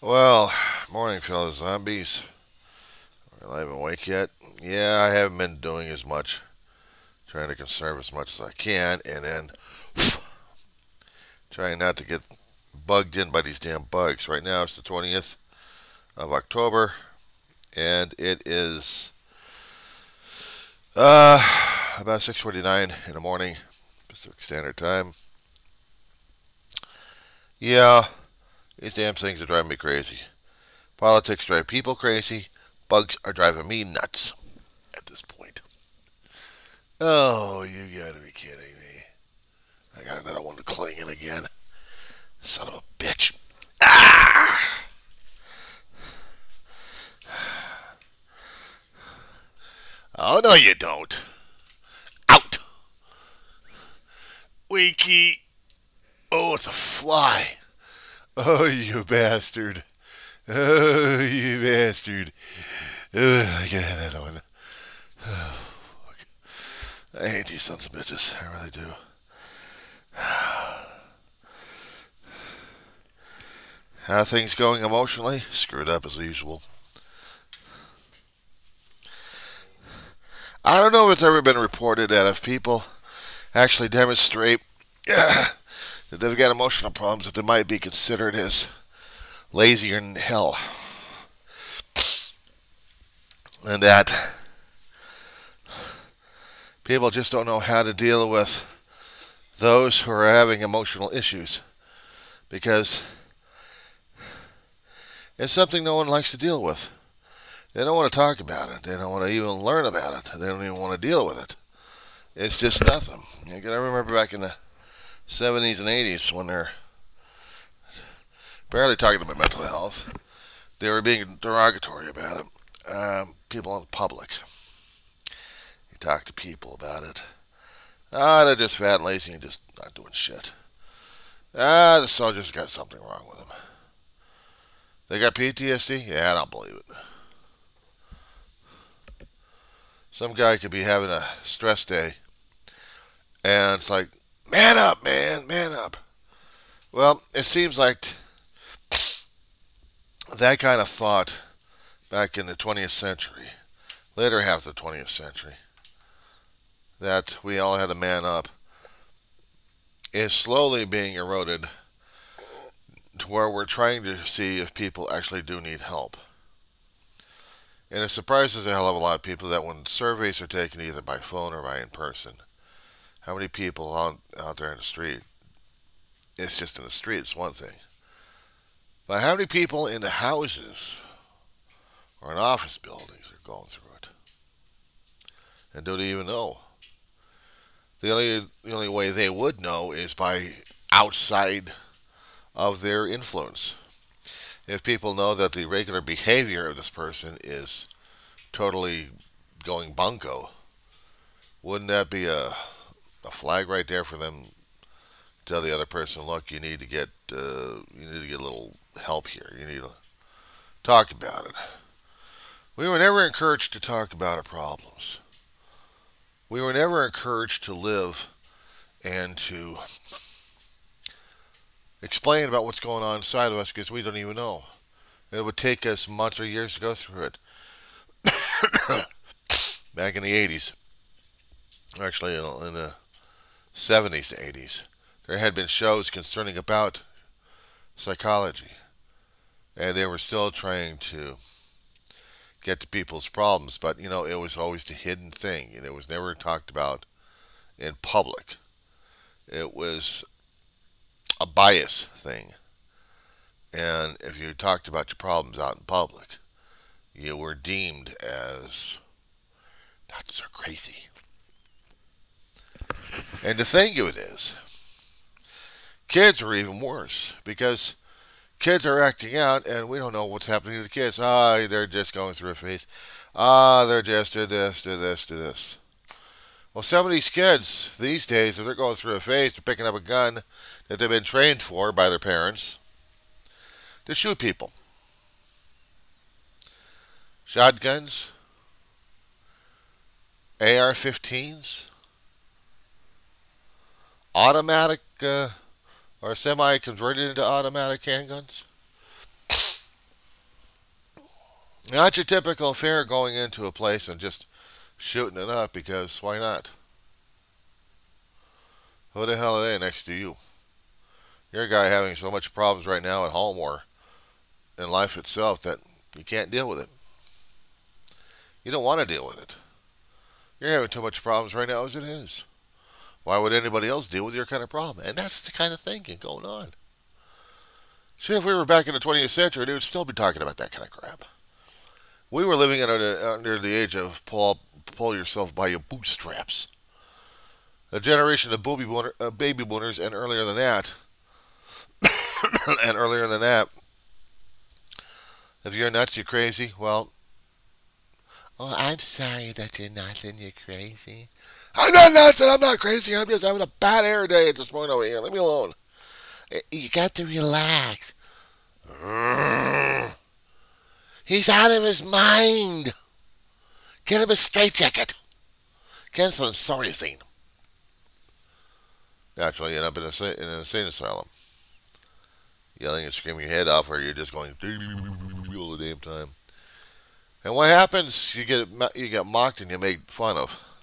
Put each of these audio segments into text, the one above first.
Well, morning, fellow zombies. Well, I haven't awake yet. Yeah, I haven't been doing as much. Trying to conserve as much as I can, and then trying not to get bugged in by these damn bugs. Right now, it's the 20th of October, and it is about 6:49 in the morning, Pacific Standard Time. Yeah, these damn things are driving me crazy. Politics drive people crazy. Bugs are driving me nuts at this point. Oh, you gotta be kidding me. I got another one clinging again. Son of a bitch. Ah! Oh, no, you don't. Out. Wakey. Oh, it's a fly. Oh, you bastard. Oh, you bastard. I got another one. Oh, I hate these sons of bitches. I really do. How are things going emotionally? Screwed up as usual. I don't know if it's ever been reported that if people actually demonstrate that they've got emotional problems, that they might be considered as lazier than hell. And that people just don't know how to deal with those who are having emotional issues because it's something no one likes to deal with. They don't want to talk about it. They don't want to even learn about it. They don't even want to deal with it. It's just nothing. I remember back in the 70s and 80s when they're barely talking about mental health. They were being derogatory about it. People in public. You talk to people about it. They're just fat and lazy and just not doing shit. The soldiers got something wrong with them. They got PTSD? Yeah, I don't believe it. Some guy could be having a stress day, and it's like, man up, man, man up. Well, it seems like that kind of thought back in the 20th century, later half of the 20th century, that we all had to man up, is slowly being eroded to where we're trying to see if people actually do need help. And it surprises a hell of a lot of people that when surveys are taken either by phone or by in person, how many people out there in the street, it's just in the street, it's one thing. But how many people in the houses or in office buildings are going through it? And do they even know? The only way they would know is by outside of their influence. If people know that the regular behavior of this person is totally going bunko, wouldn't that be a flag right there for them to tell the other person, look, you need to get a little help here. You need to talk about it. We were never encouraged to talk about our problems. We were never encouraged to live and to explain about what's going on inside of us because we don't even know. It would take us months or years to go through it. Back in the 80s, actually in the 70s to 80s, there had been shows concerning about psychology. And they were still trying to get to people's problems, but it was always the hidden thing, and it was never talked about in public. It was a bias thing. And if you talked about your problems out in public, you were deemed as not so crazy. And the thing of it is, kids are even worse because kids are acting out and we don't know what's happening to the kids. They're just going through a phase. They're just do this, do this, do this. Well, some of these kids these days, if they're going through a phase, they're picking up a gun that they've been trained for by their parents to shoot people. Shotguns, AR-15s, automatic or semi-converted into automatic handguns. Not your typical fare going into a place and just shooting it up, because why not? Who the hell are they next to you? You're a guy having so much problems right now at home or in life itself that you can't deal with it. You don't want to deal with it. You're having too much problems right now as it is. Why would anybody else deal with your kind of problem? And that's the kind of thinking going on. See, if we were back in the 20th century, they would still be talking about that kind of crap. We were living under the age of pull yourself by your bootstraps. A generation of baby boomers, and earlier than that, if you're nuts, you're crazy. Well, oh, I'm sorry that you're nuts and you're crazy. I'm not nuts and I'm not crazy. I'm just having a bad hair day at this point over here. Leave me alone. You got to relax. He's out of his mind. Get him a straitjacket. Get him some Sorazine. Naturally, you end up in an insane asylum. Yelling and screaming your head off, or you're just going all the damn time. And what happens? You get mocked and you made fun of.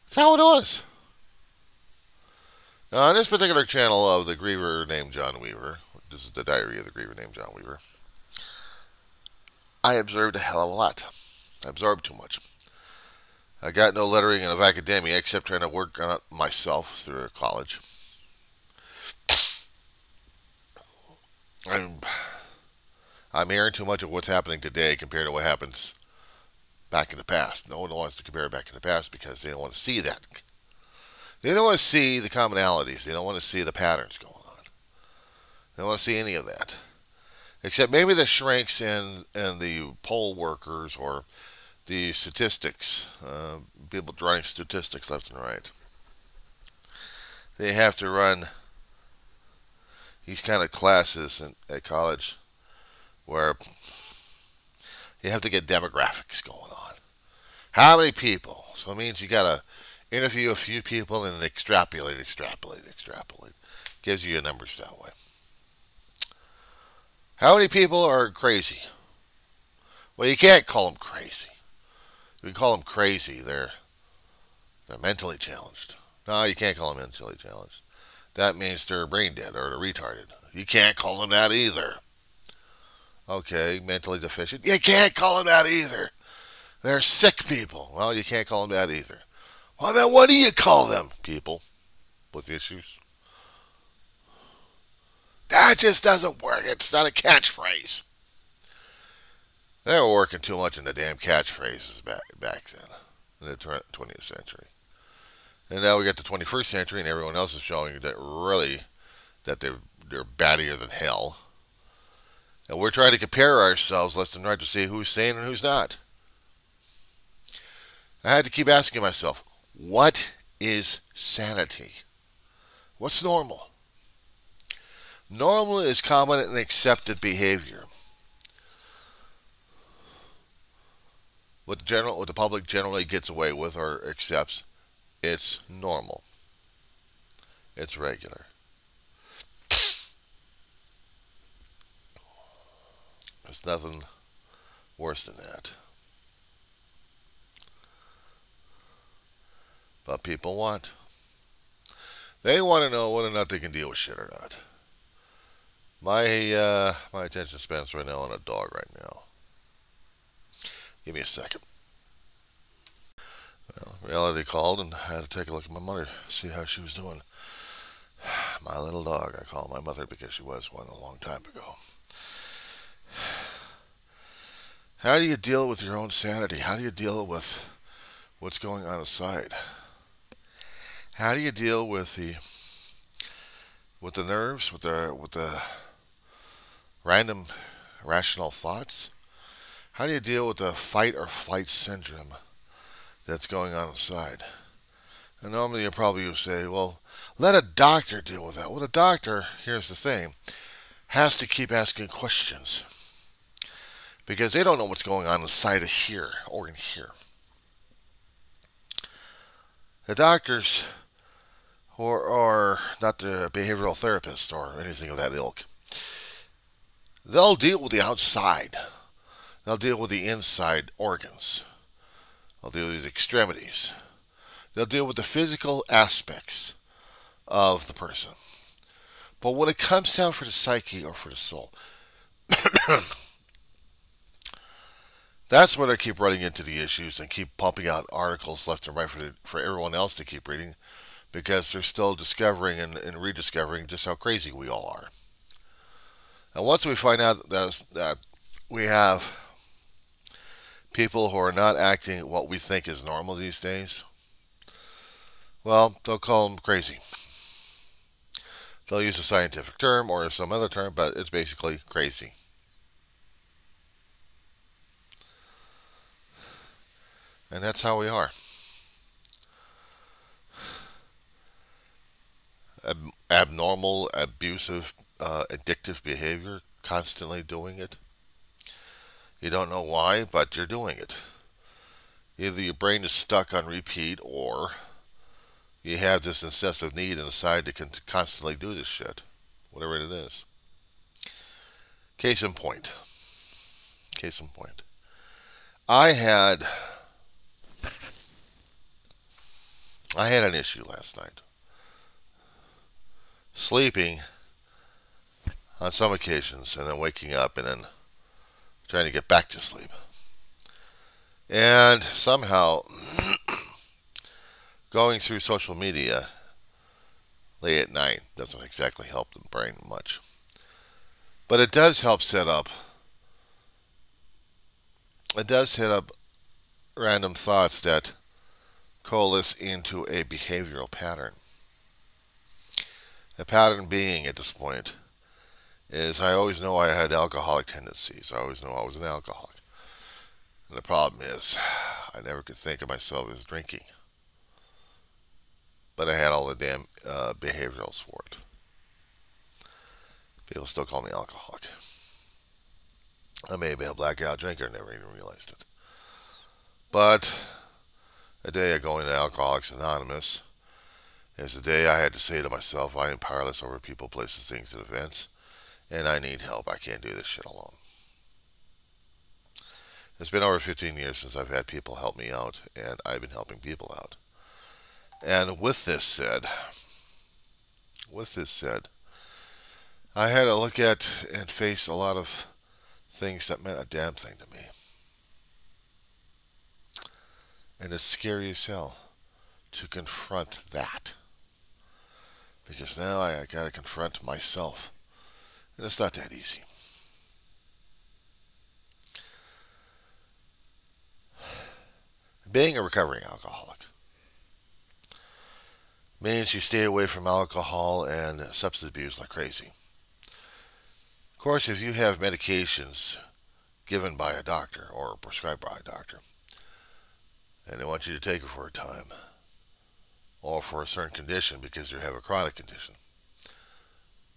That's how it was. Now, on this particular channel of the griever named John Weaver, this is the diary of the griever named John Weaver, I observed a hell of a lot. I absorbed too much. I got no lettering of academia except trying to work on it myself through college. I'm hearing too much of what's happening today compared to what happens back in the past. No one wants to compare it back in the past because they don't want to see that. They don't want to see the commonalities. They don't want to see the patterns going on. They don't want to see any of that. Except maybe the shrinks and the poll workers or the statistics, people drawing statistics left and right. They have to run these kind of classes at college where you have to get demographics going on. How many people? So it means you got to interview a few people and then extrapolate. Gives you your numbers that way. How many people are crazy? Well, you can't call them crazy. If you call them crazy, they're mentally challenged. No, you can't call them mentally challenged. That means they're brain dead or they're retarded. You can't call them that either. Okay, mentally deficient. You can't call them that either. They're sick people. Well, you can't call them that either. Well, then what do you call them? People with issues. That just doesn't work. It's not a catchphrase. They were working too much in the damn catchphrases back then, in the 20th century. And now we got the 21st century, and everyone else is showing that really that they're battier than hell. And we're trying to compare ourselves left and right to see who's sane and who's not. I had to keep asking myself, what is sanity? What's normal? Normal is common and accepted behavior. What the public generally gets away with or accepts, it's normal. It's regular. There's nothing worse than that. But people want. They want to know whether or not they can deal with shit or not. My attention span's right now on a dog right now. Give me a second. Well, reality called and I had to take a look at my mother, see how she was doing. My little dog. I call my mother because she was one a long time ago. How do you deal with your own sanity? How do you deal with what's going on inside? How do you deal with the nerves, with the random irrational thoughts? How do you deal with the fight or flight syndrome that's going on inside? And normally you probably say, well, let a doctor deal with that. Well, the doctor, here's the thing, has to keep asking questions because they don't know what's going on inside of here or in here. The doctors or not the behavioral therapists or anything of that ilk, they'll deal with the outside. They'll deal with the inside organs. They'll deal with the extremities. They'll deal with the physical aspects of the person. But when it comes down for the psyche or for the soul, that's where they keep running into the issues and keep pumping out articles left and right for everyone else to keep reading, because they're still discovering and rediscovering just how crazy we all are. And once we find out that we have people who are not acting what we think is normal these days, well, they'll call them crazy. They'll use a scientific term or some other term, but it's basically crazy. And that's how we are. Abnormal, abusive, addictive behavior, constantly doing it. You don't know why, but you're doing it. Either your brain is stuck on repeat, or you have this incessant need inside to constantly do this shit, whatever it is. Case in point. Case in point. I had an issue last night. Sleeping on some occasions and then waking up and then trying to get back to sleep. And somehow going through social media late at night doesn't exactly help the brain much. But it does help set up random thoughts that coalesce into a behavioral pattern. The pattern being, at this point, is I always know I had alcoholic tendencies. I always know I was an alcoholic. And the problem is, I never could think of myself as drinking. But I had all the damn behaviorals for it. People still call me alcoholic. I may have been a blackout drinker and never even realized it. But a day of going to Alcoholics Anonymous is the day I had to say to myself, I am powerless over people, places, things, and events, and I need help. I can't do this shit alone. It's been over 15 years since I've had people help me out, and I've been helping people out. And with this said, I had to look at and face a lot of things that meant a damn thing to me. And it's scary as hell to confront that. Because now I got to confront myself. And it's not that easy. Being a recovering alcoholic means you stay away from alcohol and substance abuse like crazy. Of course, if you have medications given by a doctor or prescribed by a doctor, and they want you to take it for a time, or for a certain condition because you have a chronic condition,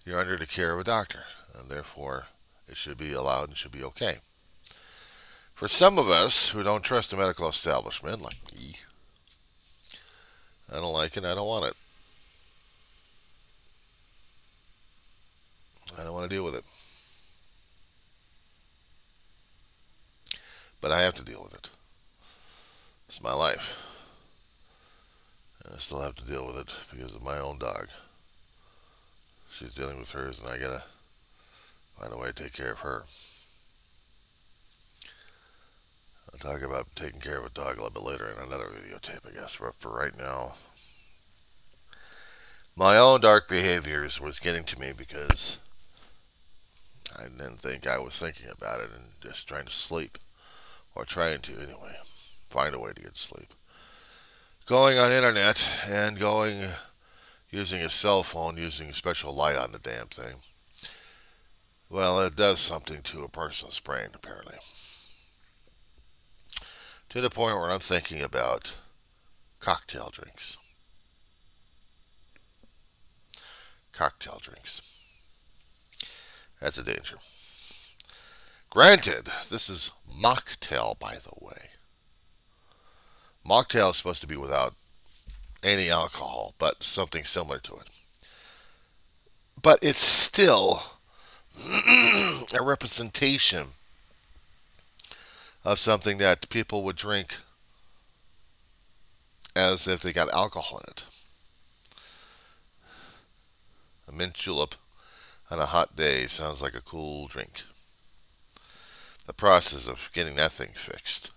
you're under the care of a doctor, and therefore it should be allowed and should be okay. For some of us who don't trust the medical establishment, like me, I don't like it, I don't want it. I don't want to deal with it. But I have to deal with it. It's my life. And I still have to deal with it because of my own dog. She's dealing with hers, and I gotta find a way to take care of her. I'll talk about taking care of a dog a little bit later in another videotape, I guess. But for right now, my own dark behaviors was getting to me because I didn't think I was thinking about it and just trying to sleep. Or trying to, anyway. Find a way to get to sleep. Going on internet and using a cell phone, using a special light on the damn thing. Well, it does something to a person's brain, apparently. To the point where I'm thinking about cocktail drinks. Cocktail drinks. That's a danger. Granted, this is mocktail, by the way. Mocktail is supposed to be without any alcohol, but something similar to it. But it's still a representation of something that people would drink as if they got alcohol in it. A mint julep on a hot day sounds like a cool drink. The process of getting that thing fixed,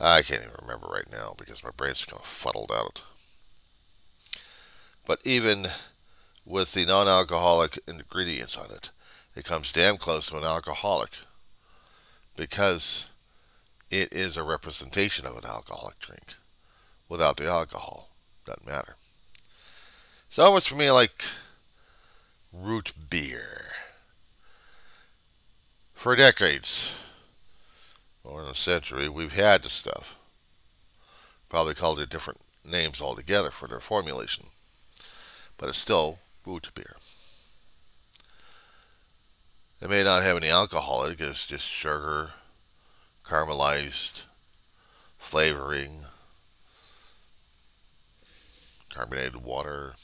I can't even remember right now because my brain's kind of fuddled out. But even with the non-alcoholic ingredients on it, it comes damn close to an alcoholic because it is a representation of an alcoholic drink. Without the alcohol, doesn't matter. It's almost for me like root beer. For decades, more than a century, we've had this stuff. Probably called it different names altogether for their formulation. But it's still root beer. It may not have any alcohol in it. It's just sugar, caramelized, flavoring, carbonated water.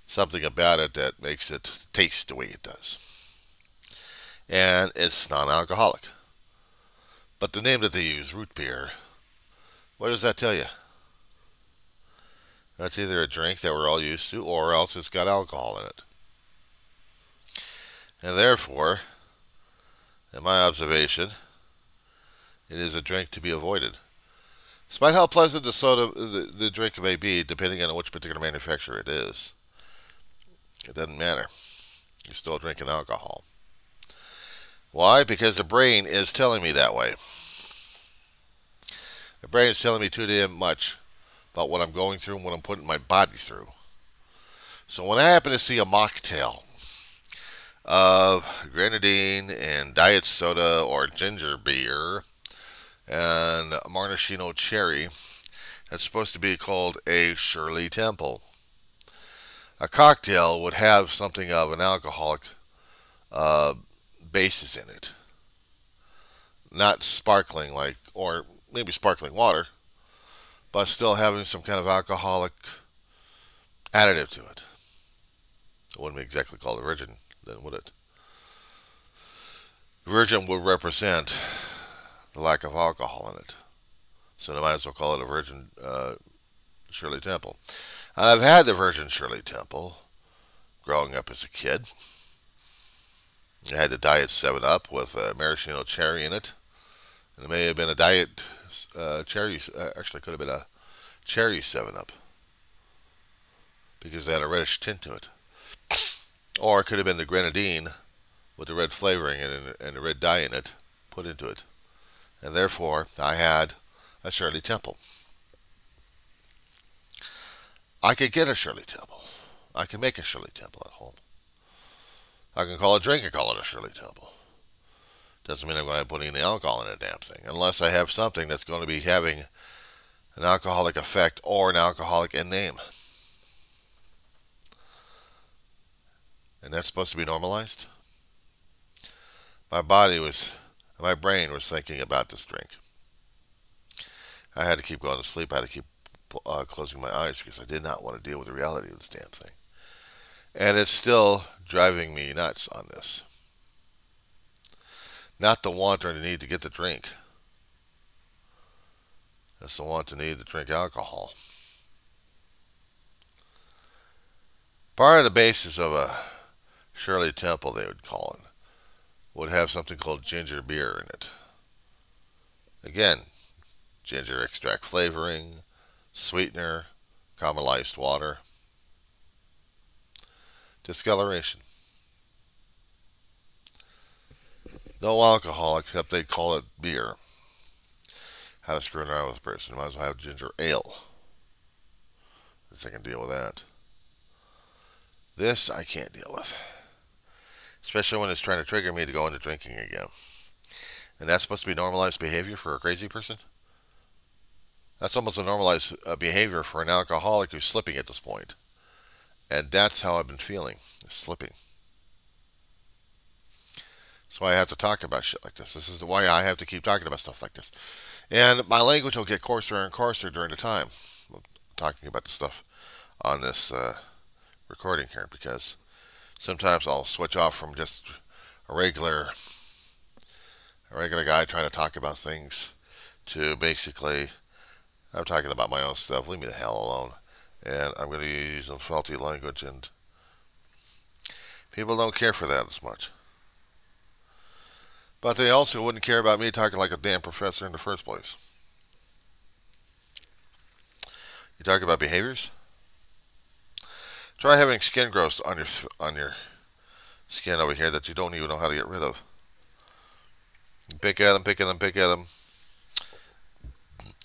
Something about it that makes it taste the way it does. And it's non-alcoholic. But the name that they use, root beer, what does that tell you? That's either a drink that we're all used to, or else it's got alcohol in it. And therefore, in my observation, it is a drink to be avoided. Despite how pleasant the soda, the drink may be, depending on which particular manufacturer it is, it doesn't matter. You're still drinking alcohol. Why? Because the brain is telling me that way. The brain is telling me too damn much about what I'm going through and what I'm putting my body through. So when I happen to see a mocktail of grenadine and diet soda or ginger beer and maraschino cherry, that's supposed to be called a Shirley Temple. A cocktail would have something of an alcoholic basis in it. Not sparkling like, or maybe sparkling water, but still having some kind of alcoholic additive to it. It wouldn't be exactly called a virgin, then would it? Virgin would represent the lack of alcohol in it. So they might as well call it a virgin Shirley Temple. I've had the virgin Shirley Temple growing up as a kid. I had the Diet 7-Up with maraschino cherry in it. And it may have been a Diet cherry, actually could have been a cherry 7-Up. Because it had a reddish tint to it. Or it could have been the grenadine with the red flavoring and the red dye in it put into it. And therefore, I had a Shirley Temple. I could get a Shirley Temple. I can make a Shirley Temple at home. I can call a drink and call it a Shirley Temple. Doesn't mean I'm going to put any alcohol in a damn thing. Unless I have something that's going to be having an alcoholic effect or an alcoholic in name. And that's supposed to be normalized? My brain was thinking about this drink. I had to keep going to sleep. I had to keep closing my eyes because I did not want to deal with the reality of this damn thing. And it's still driving me nuts on this. Not the want or the need to get the drink. It's the want and need to drink alcohol. Part of the basis of a Shirley Temple, they would call it, would have something called ginger beer in it. Again, ginger extract flavoring, sweetener, caramelized water, discoloration. No alcohol except they call it beer. How to screw around with a person? Might as well have ginger ale. At least I can deal with that. This I can't deal with. Especially when it's trying to trigger me to go into drinking again. And that's supposed to be normalized behavior for a crazy person? That's almost a normalized behavior for an alcoholic who's slipping at this point. And that's how I've been feeling, slipping. That's why I have to talk about shit like this. This is why I have to keep talking about stuff like this. And my language will get coarser and coarser during the time I'm talking about the stuff on this recording here, because sometimes I'll switch off from just a regular guy trying to talk about things to basically, I'm talking about my own stuff, leave me the hell alone. And I'm going to use some faulty language, and people don't care for that as much. But they also wouldn't care about me talking like a damn professor in the first place. You talk about behaviors? Try having skin growths on your skin over here that you don't even know how to get rid of. You pick at them, pick at them, pick at them.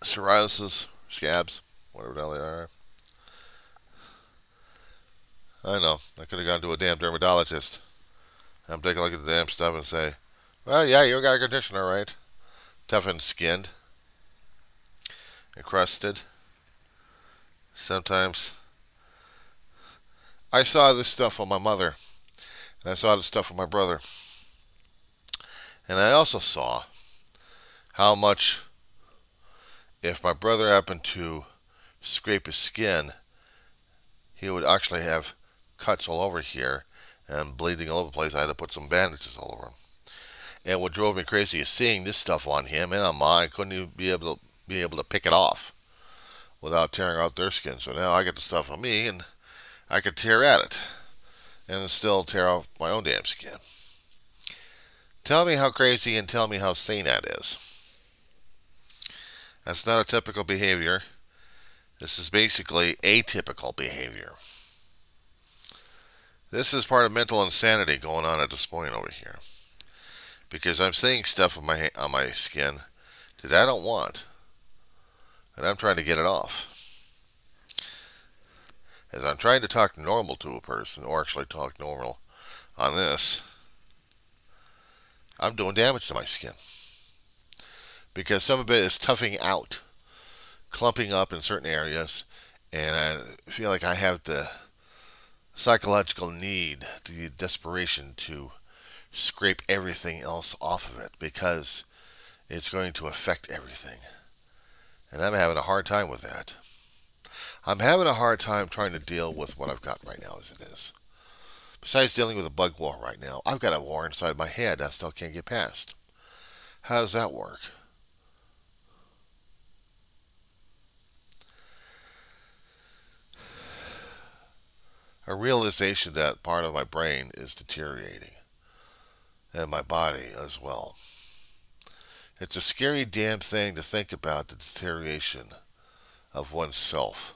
Psoriasis, scabs, whatever the hell they are. I know. I could have gone to a damn dermatologist. I'm taking a look at the damn stuff and say, well, yeah, you got a condition, all right. Toughened skinned. Encrusted. Sometimes. I saw this stuff on my mother. And I saw this stuff on my brother. And I also saw how much, if my brother happened to scrape his skin, he would actually have cuts all over here and bleeding all over the place. I had to put some bandages all over him. And what drove me crazy is seeing this stuff on him and on mine. I couldn't even be able to pick it off without tearing out their skin. So now I get the stuff on me, and I could tear at it and still tear off my own damn skin. Tell me how crazy and tell me how sane that is. That's not a typical behavior. This is basically atypical behavior. This is part of mental insanity going on at this point over here. Because I'm seeing stuff on my skin that I don't want. And I'm trying to get it off. As I'm trying to talk normal to a person, or actually talk normal on this, I'm doing damage to my skin. Because some of it is toughing out, clumping up in certain areas, and I feel like I have the psychological need, the desperation to scrape everything else off of it because it's going to affect everything. And I'm having a hard time with that. I'm having a hard time trying to deal with what I've got right now as it is. Besides dealing with a bug war right now, I've got a war inside my head I still can't get past. How does that work? A realization that part of my brain is deteriorating. And my body as well. It's a scary damn thing to think about, the deterioration of oneself.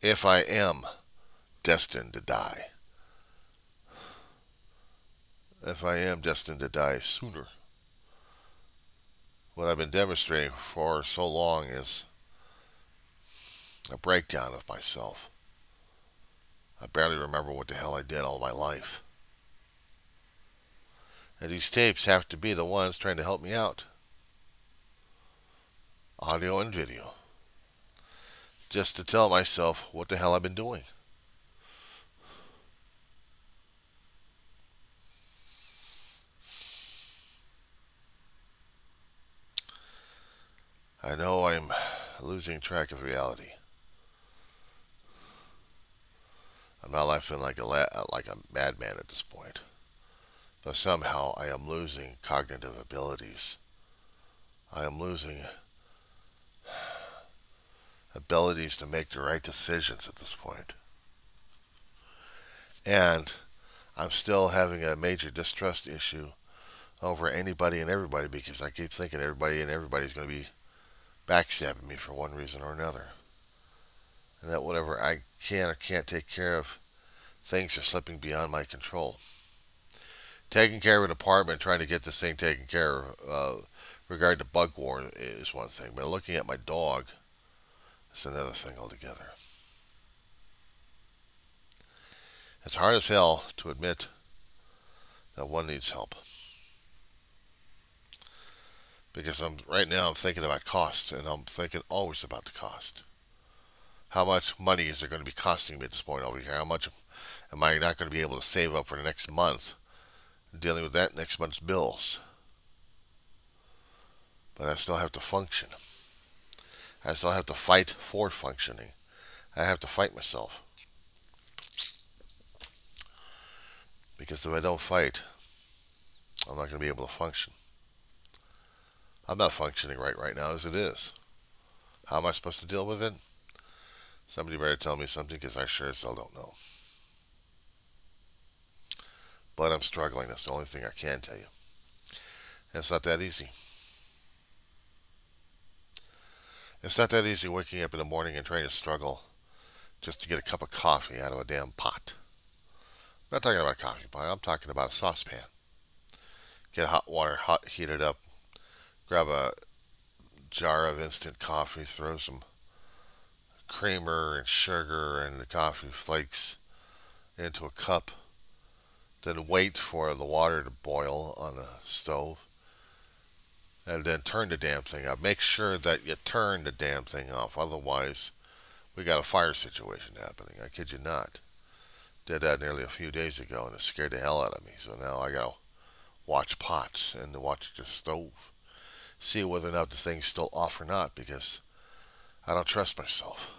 If I am destined to die. If I am destined to die sooner. What I've been demonstrating for so long is a breakdown of myself. I barely remember what the hell I did all my life. And these tapes have to be the ones trying to help me out. Audio and video. Just to tell myself what the hell I've been doing. I know I'm losing track of reality. I'm not laughing like a madman at this point. But somehow I am losing cognitive abilities. I am losing abilities to make the right decisions at this point. And I'm still having a major distrust issue over anybody and everybody because I keep thinking everybody and everybody's going to be backstabbing me for one reason or another. And that whatever I can or can't take care of, things are slipping beyond my control. Taking care of an apartment, trying to get this thing taken care of, regard to bug war is one thing. But looking at my dog is another thing altogether. It's hard as hell to admit that one needs help. Because right now I'm thinking about cost, and I'm thinking always about the cost. How much money is it going to be costing me at this point over here? How much am I not going to be able to save up for the next month, dealing with that next month's bills? But I still have to function. I still have to fight for functioning. I have to fight myself. Because if I don't fight, I'm not going to be able to function. I'm not functioning right now as it is. How am I supposed to deal with it? Somebody better tell me something, because I sure as hell don't know. But I'm struggling. That's the only thing I can tell you. And it's not that easy. It's not that easy waking up in the morning and trying to struggle just to get a cup of coffee out of a damn pot. I'm not talking about a coffee pot. I'm talking about a saucepan. Get hot water, heat it up. Grab a jar of instant coffee. Throw some creamer and sugar and the coffee flakes into a cup. Then wait for the water to boil on the stove. And then turn the damn thing up. Make sure that you turn the damn thing off. Otherwise, we got a fire situation happening. I kid you not. Did that nearly a few days ago, and it scared the hell out of me. So now I gotta watch pots and watch the stove. See whether or not the thing's still off or not, because I don't trust myself.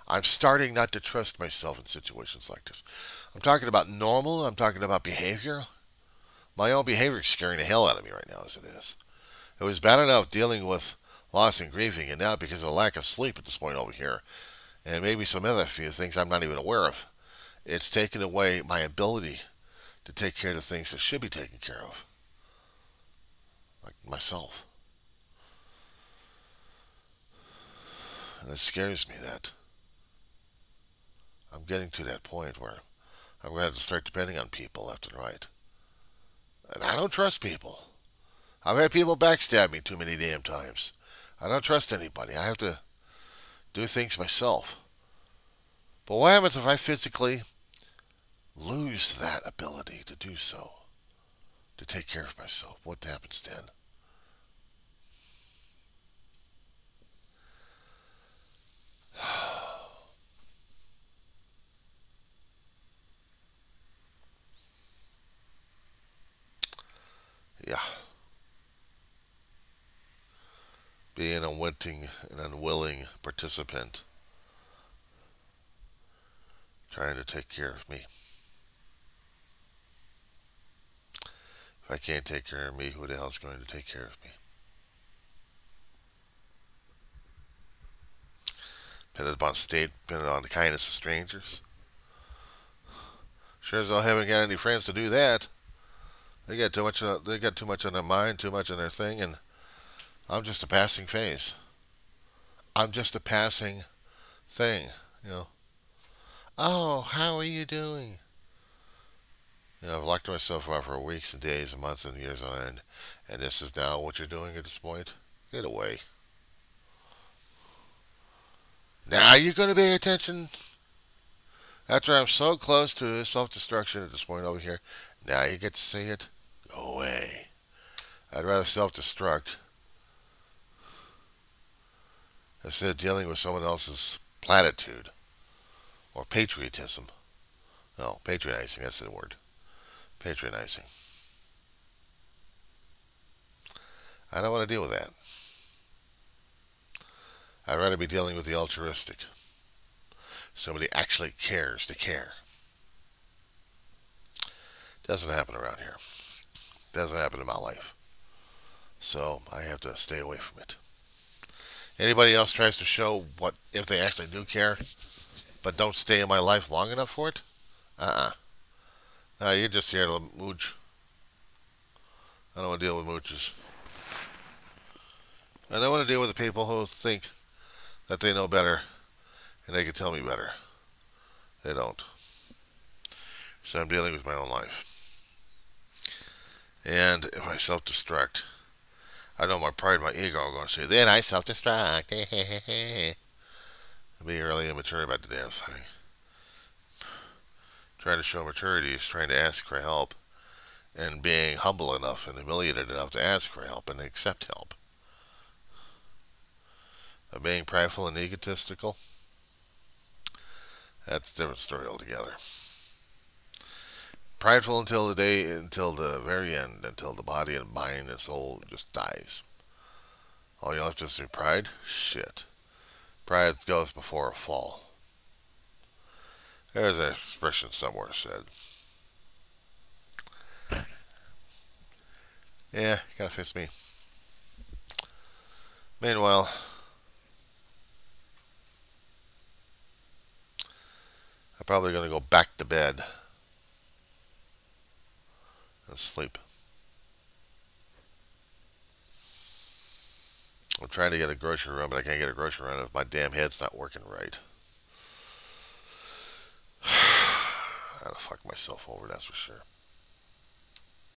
I'm starting not to trust myself in situations like this. I'm talking about normal. I'm talking about behavior. My own behavior is scaring the hell out of me right now as it is. It was bad enough dealing with loss and grieving, and now because of the lack of sleep at this point over here, and maybe some other few things I'm not even aware of, it's taken away my ability to take care of the things that should be taken care of. Like myself. And it scares me that I'm getting to that point where I'm going to have to start depending on people left and right. And I don't trust people. I've had people backstab me too many damn times. I don't trust anybody. I have to do things myself. But what happens if I physically lose that ability to do so? To take care of myself? What happens then? Yeah. Being a wanting and unwilling participant, trying to take care of me. If I can't take care of me, who the hell's going to take care of me? Dependent upon state, dependent on the kindness of strangers. Sure as hell haven't got any friends to do that. They got too much. They got too much on their mind, too much on their thing, and I'm just a passing phase. I'm just a passing thing, you know. Oh, how are you doing? You know, I've locked myself out for weeks and days and months and years on end, and this is now what you're doing at this point? Get away. Now you're going to pay attention. After I'm so close to self-destruction at this point over here, now you get to see it? Go away. I'd rather self-destruct instead of dealing with someone else's platitude or patriotism. No, patronizing, that's the word. Patronizing. I don't want to deal with that. I'd rather be dealing with the altruistic. Somebody actually cares to care. Doesn't happen around here. Doesn't happen in my life. So I have to stay away from it. Anybody else tries to show what if they actually do care, but don't stay in my life long enough for it? No, you're just here to mooch. I don't want to deal with mooches. I don't want to deal with the people who think that they know better and they can tell me better. They don't. So I'm dealing with my own life. And if I self-destruct, I know my pride, my ego are going to say, then I self-destruct. I'm being really immature about the damn thing. Trying to show maturity is trying to ask for help and being humble enough and humiliated enough to ask for help and accept help. But being prideful and egotistical, that's a different story altogether. Prideful until the very end, until the body and mind and soul just dies. All you have to say, pride? Shit. Pride goes before a fall. There's an expression somewhere said. Yeah, gotta fix me. Meanwhile, I'm probably gonna go back to bed and sleep. I'm trying to get a grocery run, but I can't get a grocery run if my damn head's not working right. I gotta fuck myself over, that's for sure.